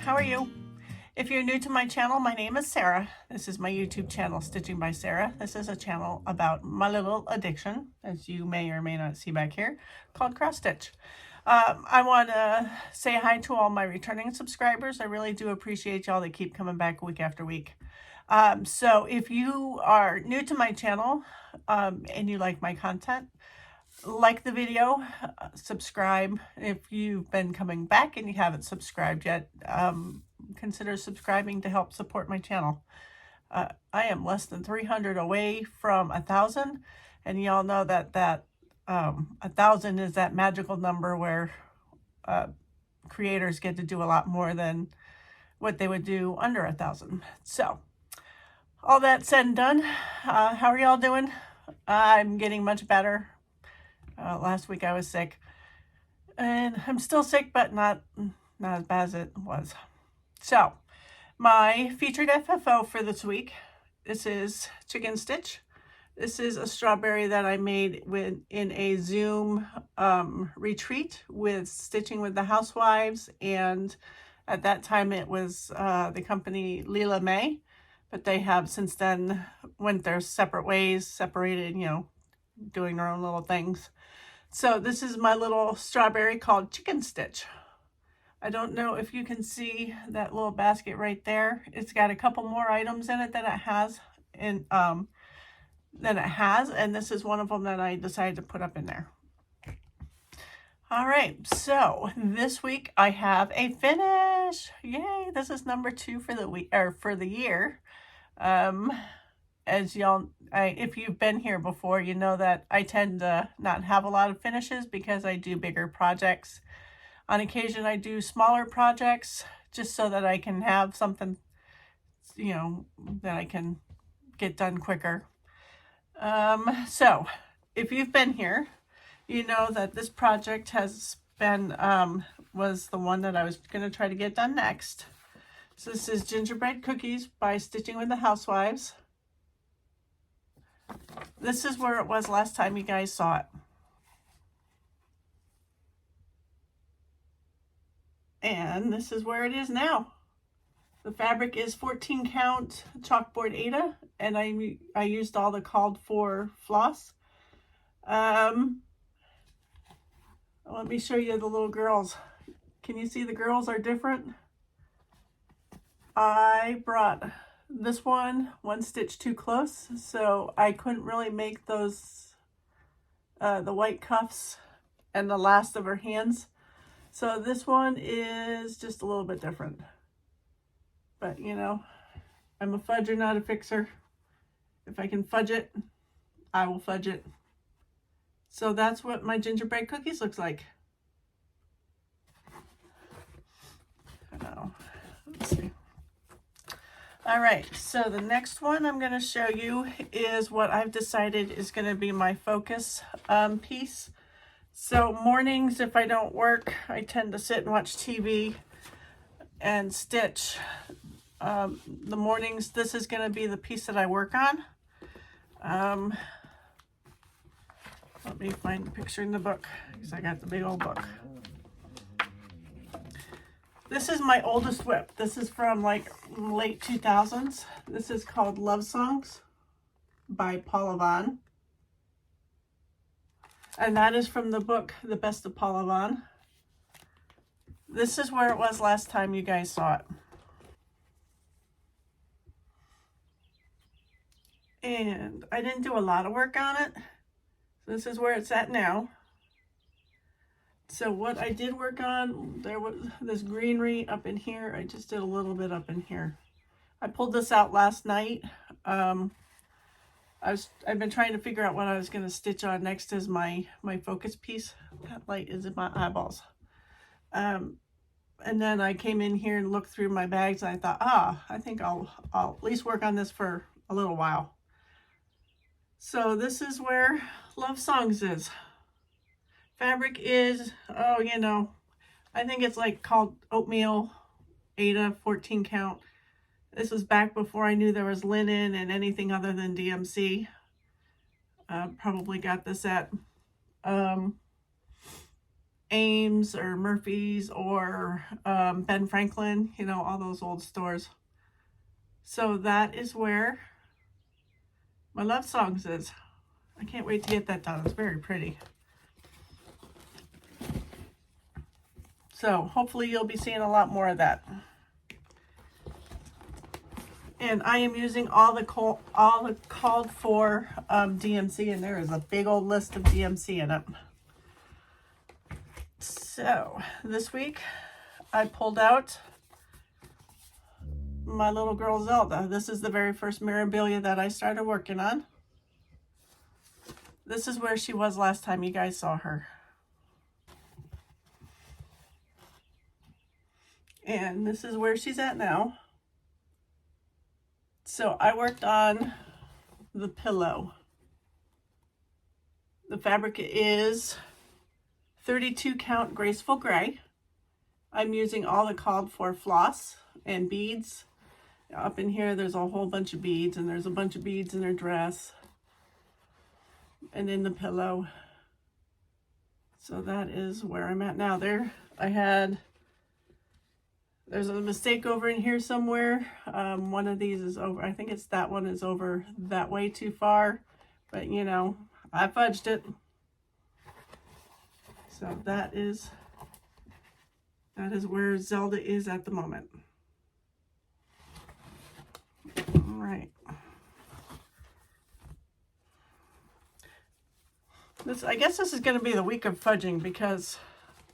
how are you? If you're new to my channel, my name is Sarah. This is my YouTube channel, Stitching by Sarah. This is a channel about my little addiction, as you may or may not see back here, called cross stitch. I want to say hi to all my returning subscribers. I really do appreciate y'all that keep coming back week after week. So if you are new to my channel and you like my content, like the video, subscribe. If you've been coming back and you haven't subscribed yet, consider subscribing to help support my channel. I am less than 300 away from 1,000, and y'all know that 1,000 is that magical number where creators get to do a lot more than what they would do under 1,000. So all that said and done, how are y'all doing? I'm getting much better. Last week I was sick, and I'm still sick, but not as bad as it was. So my featured FFO for this week, this is Chicken Stitch. This is a strawberry that I made in a Zoom retreat with Stitching with the Housewives, and at that time it was the company Lela, but they have since then went their separate ways, separated, you know, doing their own little things. So this is my little strawberry called Chicken Stitch. I don't know if you can see that little basket right there. It's got a couple more items in it than it has, and this is one of them that I decided to put up in there. All right, so this week I have a finish. Yay! This is number 2 for the week, or for the year. As y'all, if you've been here before, you know that I tend to not have a lot of finishes because I do bigger projects. On occasion, I do smaller projects just so that I can have something, you know, that I can get done quicker. So if you've been here, you know that this project has been, was the one that I was going to try to get done next. So this is Gingerbread Cookies by Stitching with the Housewives. This is where it was last time you guys saw it. And this is where it is now. The fabric is 14 count Chalkboard Aida, and I used all the called for floss. Let me show you the little girls. Can you see the girls are different? I brought this one stitch too close, so I couldn't really make those the white cuffs and the last of her hands. So this one is just a little bit different, but you know, I'm a fudger, not a fixer. If I can fudge it, I will fudge it. So that's what my gingerbread cookies looks like. Let's see. All right, so the next one I'm going to show you is what I've decided is going to be my focus piece. So mornings, if I don't work, I tend to sit and watch TV and stitch. The mornings, this is going to be the piece that I work on. Let me find the picture in the book, because I got the big old book. This is my oldest whip. This is from like late 2000s. This is called Love Songs by Paula Vaughan. And that is from the book, The Best of Paula Vaughan. This is where it was last time you guys saw it. And I didn't do a lot of work on it. This is where it's at now. So what I did work on, there was this greenery up in here. I just did a little bit up in here. I pulled this out last night. I've been trying to figure out what I was going to stitch on next as my focus piece. That light is in my eyeballs. And then I came in here and looked through my bags, and I thought, I think I'll at least work on this for a little while. So this is where Love Songs is. Fabric is, you know, I think it's like called Oatmeal Aida 14 count. This was back before I knew there was linen and anything other than DMC. Probably got this at Ames or Murphy's or Ben Franklin, you know, all those old stores. So that is where my love songs is. I can't wait to get that done. It's very pretty. So hopefully you'll be seeing a lot more of that. And I am using all the called for DMC, and there is a big old list of DMC in it. So this week I pulled out my little girl Zelda. This is the very first Mirabilia that I started working on. This is where she was last time you guys saw her. And this is where she's at now. So I worked on the pillow. The fabric is 32 count Graceful Grey. I'm using all the called for floss and beads. Up in here there's a whole bunch of beads, and there's a bunch of beads in her dress and in the pillow. So that is where I'm at now. There's a mistake over in here somewhere. One of these is over. I think it's that one is over that way too far. But, you know, I fudged it. So that is where Zelda is at the moment. All right. I guess this is going to be the week of fudging, because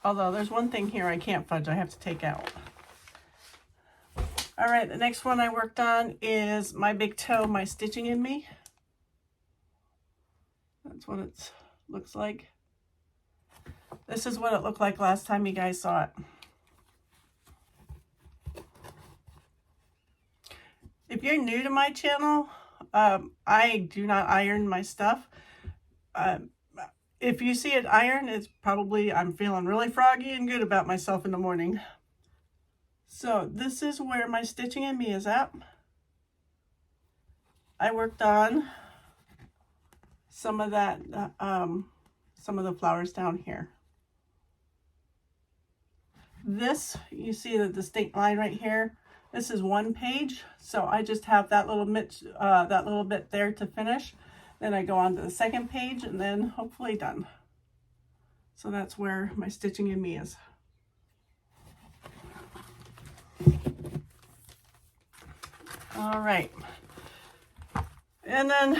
although there's one thing here I can't fudge, I have to take out. All right, the next one I worked on is My Big Toe, My Stitching in Me. That's what it looks like. This is what it looked like last time you guys saw it. If you're new to my channel, I do not iron my stuff. If you see it iron, it's probably I'm feeling really froggy and good about myself in the morning. So this is where my stitching in me is at. I worked on some of that, some of the flowers down here. This, you see the distinct line right here. This is one page, so I just have that little bit there to finish. Then I go on to the second page, and then hopefully done. So that's where my stitching in me is. All right, and then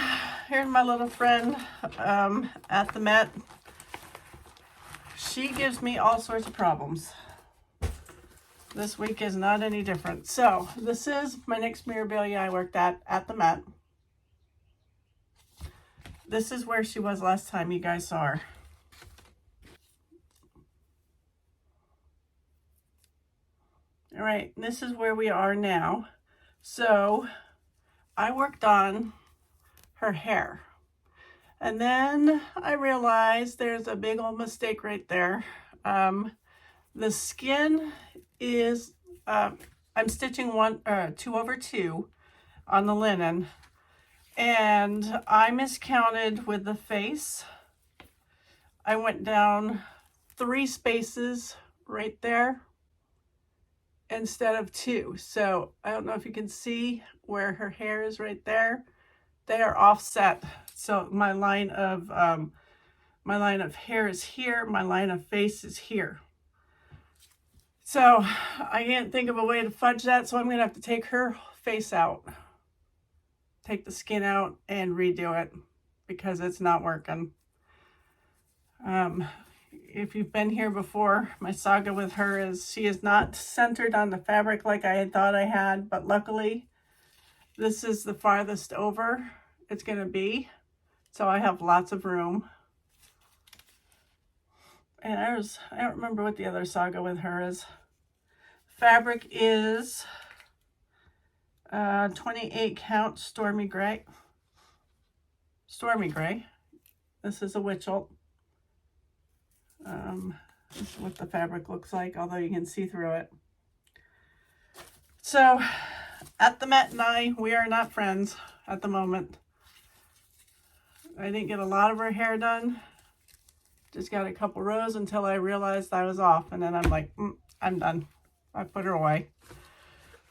here's my little friend at the Met. She gives me all sorts of problems. This week is not any different. So this is my next Mirabilia I worked at the Met. This is where she was last time you guys saw her. All right, this is where we are now. So I worked on her hair, and then I realized there's a big old mistake right there. The skin is, I'm stitching 2/2 on the linen, and I miscounted with the face. I went down 3 spaces right there instead of 2. So I don't know if you can see where her hair is right there. They are offset. So my line of hair is here. My line of face is here. So I can't think of a way to fudge that. So I'm going to have to take her face out, take the skin out, and redo it because it's not working. If you've been here before, my saga with her is she is not centered on the fabric like I had thought I had, but luckily this is the farthest over it's going to be, so I have lots of room. And I don't remember what the other saga with her is. Fabric is 28 count Stormy Gray. This is a Wiechelt. This is what the fabric looks like, although you can see through it. So at the Met and we are not friends at the moment. I didn't get a lot of her hair done Just got a couple rows until I realized I was off, and then I'm like, I'm done. I put her away.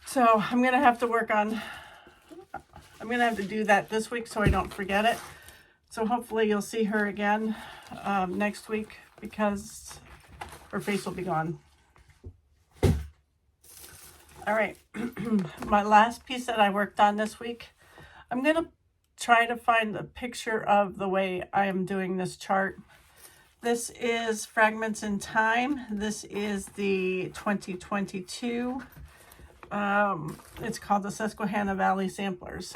So I'm gonna have to work on, I'm gonna have to do that this week so I don't forget it. So hopefully you'll see her again next week, because her face will be gone. All right, my last piece that I worked on this week, I'm gonna try to find a picture of the way I am doing this chart. This is Fragments in Time. This is the 2022. It's called the Susquehanna Valley Samplers.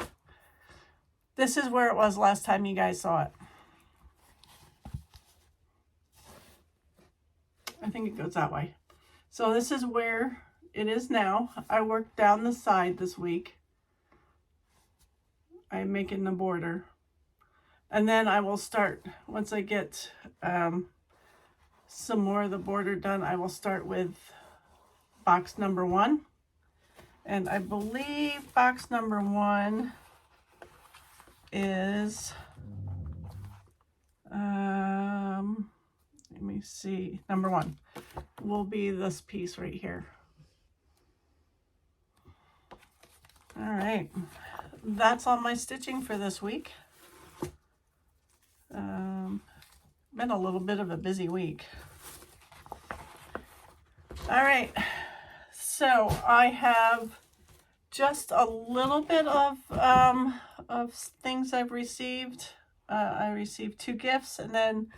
This is where it was last time you guys saw it. I think it goes that way. So this is where it is now. I worked down the side this week. I'm making the border. And then I will start, once I get some more of the border done, I will start with box number 1. And I believe box number 1 is, let me see, number 1 will be this piece right here. All right, that's all my stitching for this week. Been a little bit of a busy week. All right, so I have just a little bit of things I've received. I received 2 gifts, and then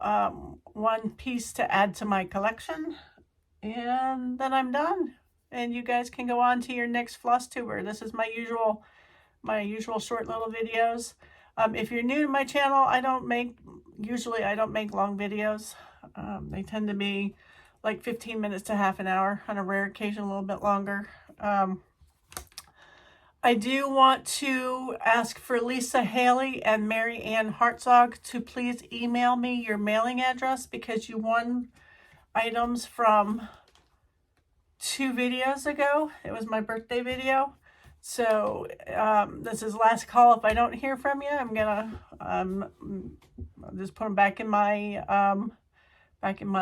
1 piece to add to my collection, and then I'm done. And you guys can go on to your next Flosstuber. This is my usual short little videos. If you're new to my channel, usually I don't make long videos. They tend to be like 15 minutes to half an hour, on a rare occasion a little bit longer. I do want to ask for Lisa Haley and Mary Ann Hartzog to please email me your mailing address, because you won items from 2 videos ago. It was my birthday video. So this is last call. If I don't hear from you, I'm gonna I'll just put them back in my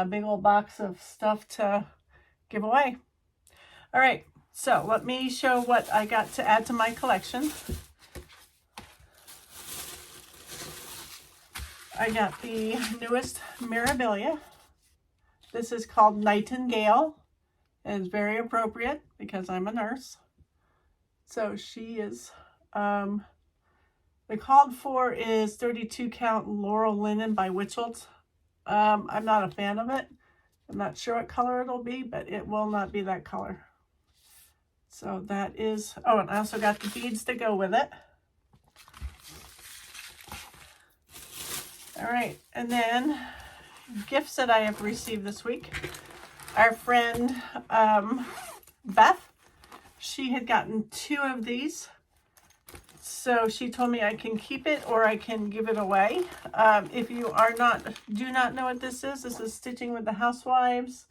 big old box of stuff to give away. All right, so let me show what I got to add to my collection. I got the newest Mirabilia. This is called Nightingale. It's very appropriate because I'm a nurse. So she is, the called for is 32 count Laurel Linen by Wiechelt. I'm not a fan of it. I'm not sure what color it'll be, but it will not be that color. So that is, oh, and I also got the beads to go with it. All right, and then gifts that I have received this week. Our friend Beth, she had gotten 2 of these. So she told me I can keep it or I can give it away. If you do not know what this is Stitching with the Housewives.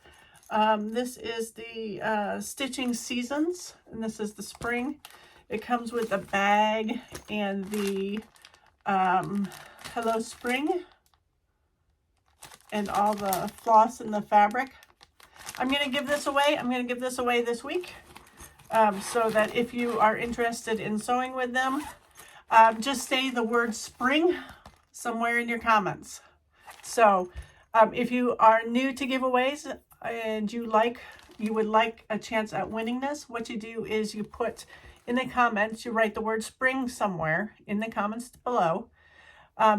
This is the Stitching Seasons, and this is the spring. It comes with a bag and the Hello Spring and all the floss and the fabric. I'm going to give this away. I'm going to give this away this week. So that if you are interested in sewing with them, just say the word spring somewhere in your comments. So if you are new to giveaways and you would like a chance at winning this, what you do is you put in the comments, you write the word spring somewhere in the comments below.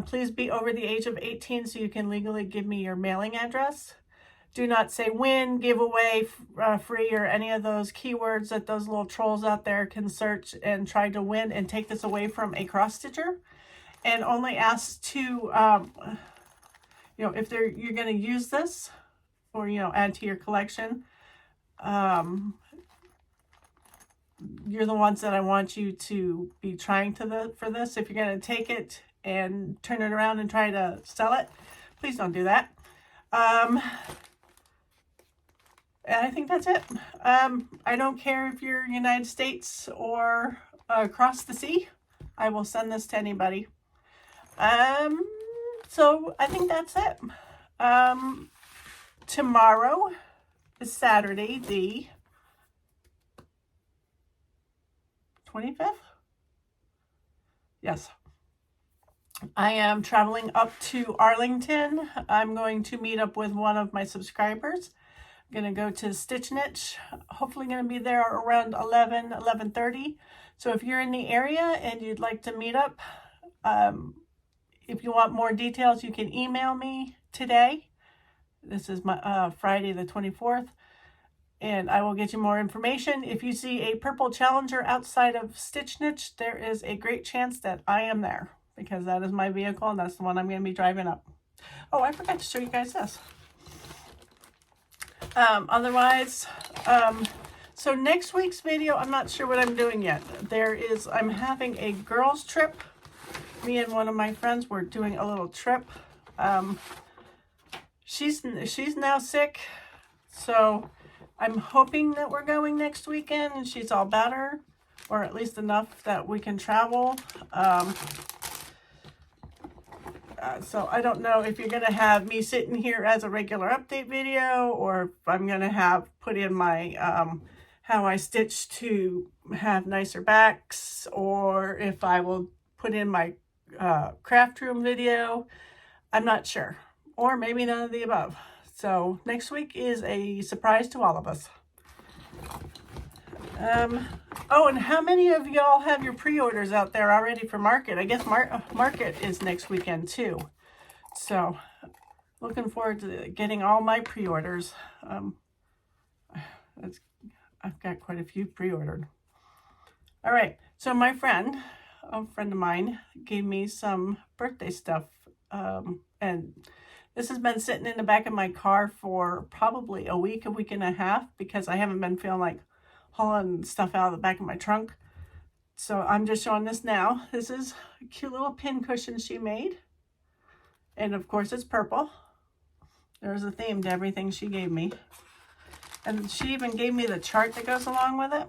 Please be over the age of 18 so you can legally give me your mailing address. Do not say win, giveaway, free, or any of those keywords that those little trolls out there can search and try to win and take this away from a cross stitcher. And only ask to, if you're going to use this or, add to your collection, you're the ones that I want you to be trying for this. If you're going to take it and turn it around and try to sell it, please don't do that. And I think that's it. I don't care if you're United States or across the sea. I will send this to anybody. So I think that's it. Tomorrow is Saturday, the 25th? Yes. I am traveling up to Arlington. I'm going to meet up with one of my subscribers. I'm going to go to Stitch Niche. Hopefully going to be there around 11:30. So if you're in the area and you'd like to meet up, if you want more details, you can email me today. This is my Friday the 24th. And I will get you more information. If you see a purple Challenger outside of Stitch Niche, there is a great chance that I am there, because that is my vehicle and that's the one I'm going to be driving up. Oh, I forgot to show you guys this. Otherwise, so next week's video, I'm not sure what I'm doing yet. I'm having a girls trip. Me and one of my friends, we're doing a little trip. She's now sick, so I'm hoping that we're going next weekend and she's all better, or at least enough that we can travel. So I don't know if you're going to have me sitting here as a regular update video, or if I'm going to put in my how I stitch to have nicer backs, or if I will put in my craft room video. I'm not sure, or maybe none of the above. So next week is a surprise to all of us. Oh, and how many of y'all have your pre-orders out there already for Market? I guess Market is next weekend too. So looking forward to getting all my pre-orders. I've got quite a few pre-ordered. All right, so a friend of mine, gave me some birthday stuff, and this has been sitting in the back of my car for probably a week and a half, because I haven't been feeling like hauling stuff out of the back of my trunk. So I'm just showing this now. This is a cute little pin cushion she made. And of course it's purple. There's a theme to everything she gave me. And she even gave me the chart that goes along with it.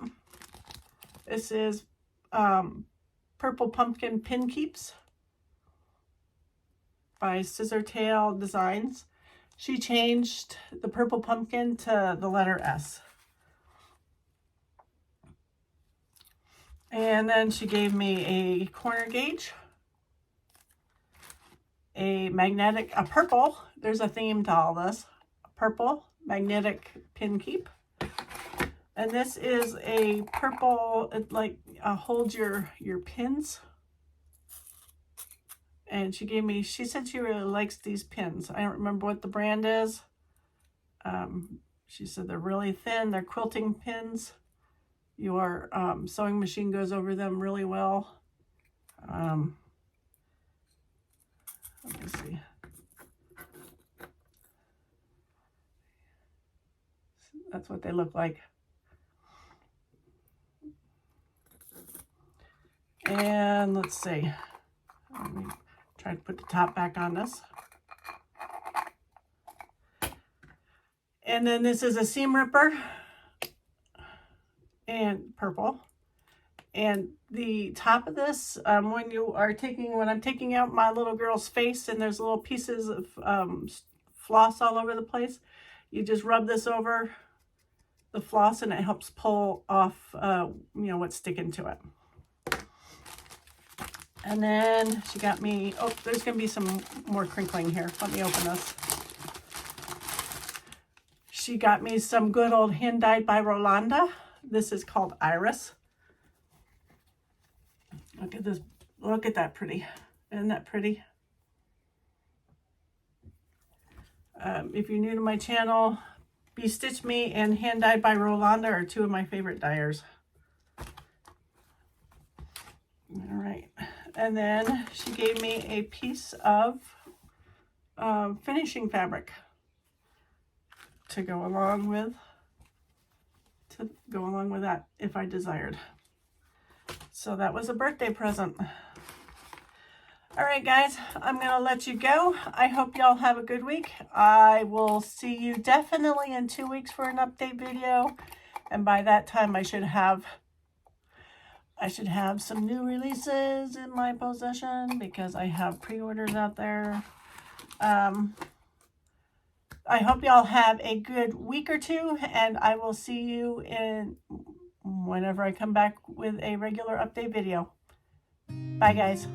This is Purple Pumpkin Pin Keeps by Scissortail Designs. She changed the purple pumpkin to the letter S. And then she gave me a corner gauge, a purple, there's a theme to all this, a purple magnetic pin keep. And this is a purple, it holds your pins. And she said she really likes these pins. I don't remember what the brand is. She said they're really thin, they're quilting pins. Your sewing machine goes over them really well. Let me see. That's what they look like. And let's see. Let me try to put the top back on this. And then this is a seam ripper. And purple, and the top of this, when I'm taking out my little girl's face and there's little pieces of floss all over the place, you just rub this over the floss and it helps pull off what's sticking to it. And then she got me, oh, there's gonna be some more crinkling here. Let me open this. She got me some good old hand dyed by Rolanda. This is called Iris. Look at this. Look at that pretty. Isn't that pretty? If you're new to my channel, Be Stitch Me and Hand Dyed by Rolanda are two of my favorite dyers. All right. And then she gave me a piece of finishing fabric to go along with that if I desired. So that was a birthday present. All right, guys, I'm going to let you go. I hope y'all have a good week. I will see you definitely in 2 weeks for an update video. And by that time, I should have some new releases in my possession because I have pre-orders out there. I hope y'all have a good week or two, and I will see you in whenever I come back with a regular update video. Bye, guys.